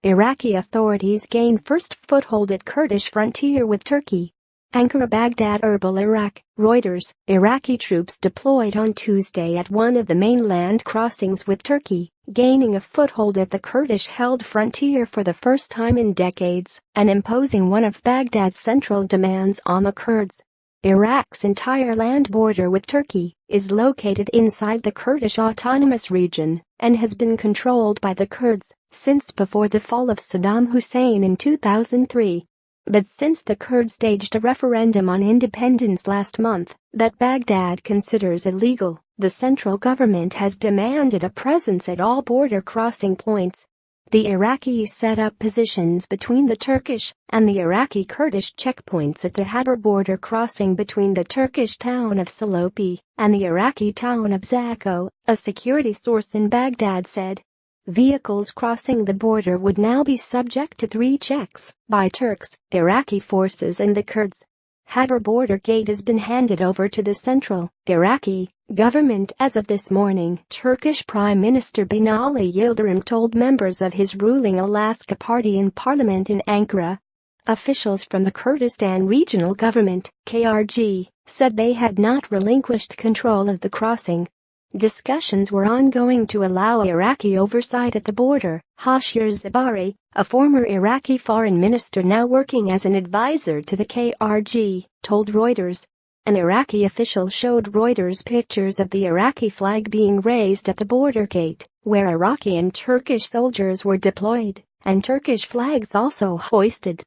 Iraqi authorities gain first foothold at Kurdish frontier with Turkey. Ankara, Baghdad, ERBIL, Iraq. Reuters. Iraqi troops deployed on Tuesday at one of the main land crossings with Turkey, gaining a foothold at the Kurdish-held frontier for the first time in decades and imposing one of Baghdad's central demands on the Kurds. Iraq's entire land border with Turkey is located inside the Kurdish Autonomous Region and has been controlled by the Kurds since before the fall of Saddam Hussein in 2003. But since the Kurds staged a referendum on independence last month that Baghdad considers illegal, the central government has demanded a presence at all border crossing points. The Iraqis set up positions between the Turkish and the Iraqi Kurdish checkpoints at the Khyber border crossing between the Turkish town of Salopi and the Iraqi town of Zakho, a security source in Baghdad said. Vehicles crossing the border would now be subject to 3 checks by Turks, Iraqi forces and the Kurds. Khyber border gate has been handed over to the central Iraqi government as of this morning, Turkish Prime Minister Binali Yildirim told members of his ruling Alaska Party in parliament in Ankara. Officials from the Kurdistan Regional Government, KRG, said they had not relinquished control of the crossing. Discussions were ongoing to allow Iraqi oversight at the border. Hashir Zabari, a former Iraqi foreign minister now working as an advisor to the KRG, told Reuters. An Iraqi official showed Reuters pictures of the Iraqi flag being raised at the border gate, where Iraqi and Turkish soldiers were deployed, and Turkish flags also hoisted.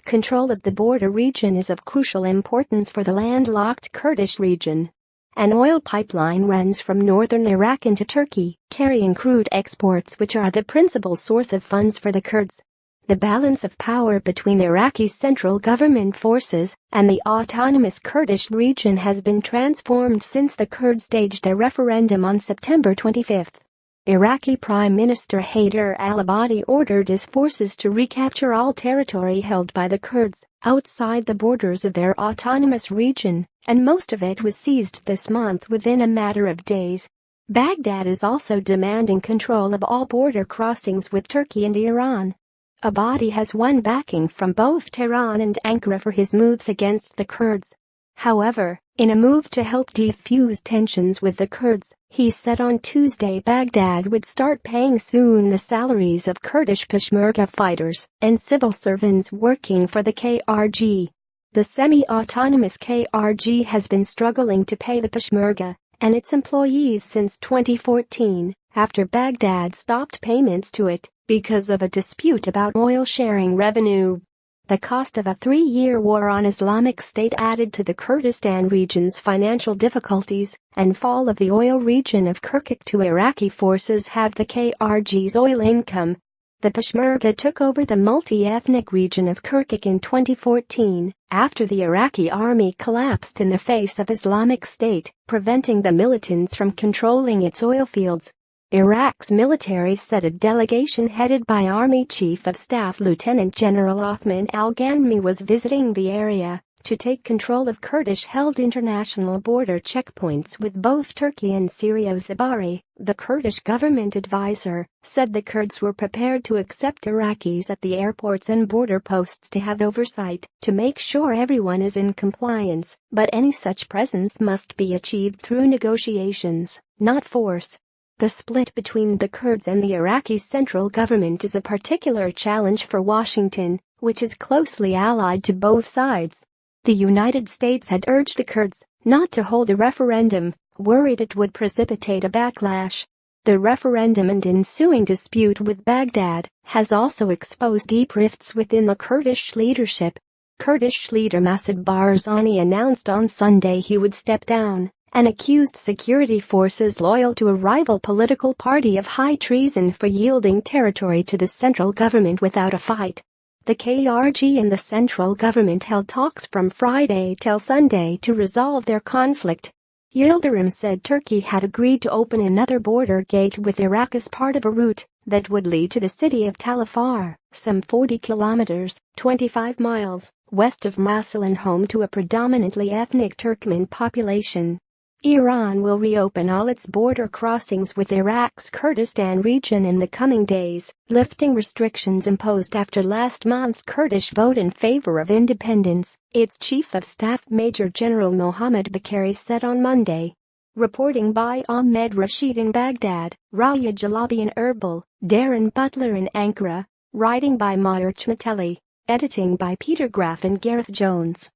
Control of the border region is of crucial importance for the landlocked Kurdish region. An oil pipeline runs from northern Iraq into Turkey, carrying crude exports which are the principal source of funds for the Kurds. The balance of power between Iraqi central government forces and the autonomous Kurdish region has been transformed since the Kurds staged their referendum on September 25. Iraqi Prime Minister Haider al-Abadi ordered his forces to recapture all territory held by the Kurds outside the borders of their autonomous region, and most of it was seized this month within a matter of days. Baghdad is also demanding control of all border crossings with Turkey and Iran. Abadi has won backing from both Tehran and Ankara for his moves against the Kurds. However, in a move to help defuse tensions with the Kurds, he said on Tuesday Baghdad would start paying soon the salaries of Kurdish Peshmerga fighters and civil servants working for the KRG. The semi-autonomous KRG has been struggling to pay the Peshmerga and its employees since 2014, after Baghdad stopped payments to it because of a dispute about oil-sharing revenue. The cost of a 3-year war on Islamic State added to the Kurdistan region's financial difficulties, and fall of the oil region of Kirkuk to Iraqi forces have the KRG's oil income. The Peshmerga took over the multi-ethnic region of Kirkuk in 2014, after the Iraqi army collapsed in the face of Islamic State, preventing the militants from controlling its oil fields. Iraq's military said a delegation headed by Army Chief of Staff Lieutenant General Othman al-Ghanmi was visiting the area to take control of Kurdish-held international border checkpoints with both Turkey and Syria. Zabari, the Kurdish government advisor, said the Kurds were prepared to accept Iraqis at the airports and border posts to have oversight to make sure everyone is in compliance, but any such presence must be achieved through negotiations, not force. The split between the Kurds and the Iraqi central government is a particular challenge for Washington, which is closely allied to both sides. The United States had urged the Kurds not to hold a referendum, worried it would precipitate a backlash. The referendum and ensuing dispute with Baghdad has also exposed deep rifts within the Kurdish leadership. Kurdish leader Massoud Barzani announced on Sunday he would step down and accused security forces loyal to a rival political party of high treason for yielding territory to the central government without a fight. The KRG and the central government held talks from Friday till Sunday to resolve their conflict. Yildirim said Turkey had agreed to open another border gate with Iraq as part of a route that would lead to the city of Tal Afar, some 40 kilometers, 25 miles, west of Mosul and home to a predominantly ethnic Turkmen population. Iran will reopen all its border crossings with Iraq's Kurdistan region in the coming days, lifting restrictions imposed after last month's Kurdish vote in favor of independence, its Chief of Staff Major General Mohammad Bagheri said on Monday. Reporting by Ahmed Rashid in Baghdad, Raya Jalabi in Erbil, Darren Butler in Ankara. Writing by Meyer Chmatelli. Editing by Peter Graff and Gareth Jones.